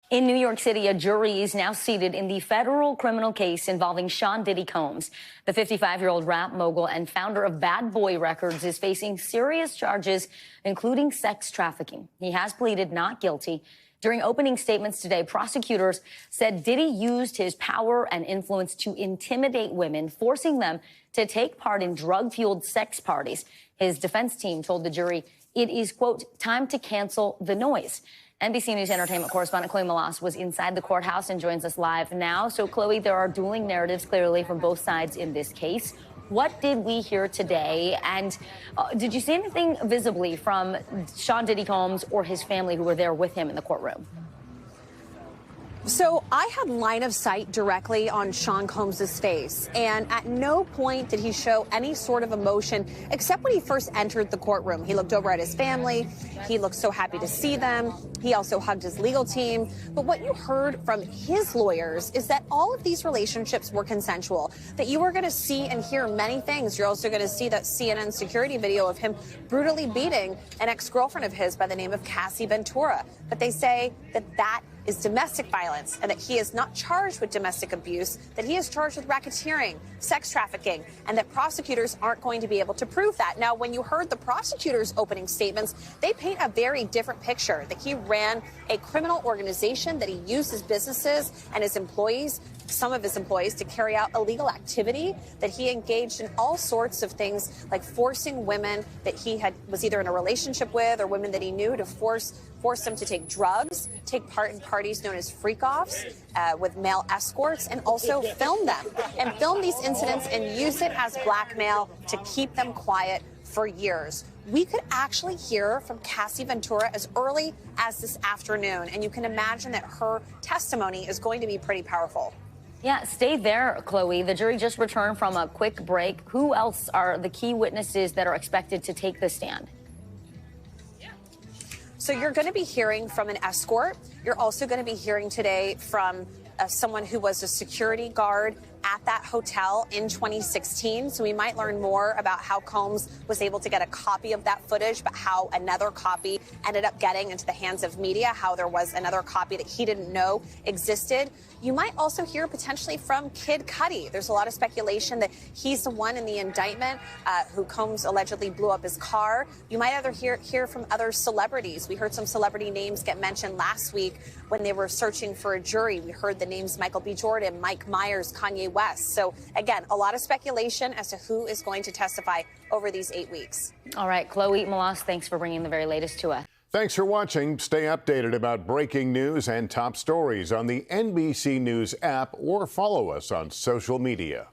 In New York City, a jury is now seated in the federal criminal case involving Sean Diddy Combs. The 55-year-old rap mogul and founder of Bad Boy Records is facing serious charges, including sex trafficking. He has pleaded not guilty. During opening statements today, prosecutors said Diddy used his power and influence to intimidate women, forcing them to take part in drug-fueled sex parties. His defense team told the jury it is, quote, time to cancel the noise. NBC News entertainment correspondent Chloe Malas was inside the courthouse and joins us live now. So, Chloe, there are dueling narratives clearly from both sides in this case. What did we hear today? And did you see anything visibly from Sean Diddy Combs or his family who were there with him in the courtroom? So I had line of sight directly on Sean Combs' face, and at no point did he show any sort of emotion except when he first entered the courtroom. He looked over at his family. He looked so happy to see them. He also hugged his legal team. But what you heard from his lawyers is that all of these relationships were consensual, that you were going to see and hear many things. You're also going to see that CNN security video of him brutally beating an ex-girlfriend of his by the name of Cassie Ventura. But they say that that is domestic violence and that he is not charged with domestic abuse, that he is charged with racketeering, sex trafficking, and that prosecutors aren't going to be able to prove that. Now, when you heard the prosecutors' opening statements, they paint a very different picture, that he ran a criminal organization, that he used his businesses and his employees, some of his employees, to carry out illegal activity, that he engaged in all sorts of things like forcing women that he was either in a relationship with or women that he knew to force them to take drugs, take part in parties known as freak-offs with male escorts, and also film them and film these incidents and use it as blackmail to keep them quiet for years. We could actually hear from Cassie Ventura as early as this afternoon, and you can imagine that her testimony is going to be pretty powerful. Yeah, stay there, Chloe. The jury just returned from a quick break. Who else are the key witnesses that are expected to take the stand? So you're going to be hearing from an escort. You're also going to be hearing today from someone who was a security guard at that hotel in 2016. So we might learn more about how Combs was able to get a copy of that footage, but how another copy ended up getting into the hands of media, how there was another copy that he didn't know existed. You might also hear potentially from Kid Cudi. There's a lot of speculation that he's the one in the indictment who Combs allegedly blew up his car. You might either hear from other celebrities. We heard some celebrity names get mentioned last week when they were searching for a jury. We heard the names Michael B. Jordan, Mike Myers, Kanye West. So again, a lot of speculation as to who is going to testify over these 8 weeks. All right, Chloe Malas, thanks for bringing the very latest to us. Thanks for watching. Stay updated about breaking news and top stories on the NBC News app or follow us on social media.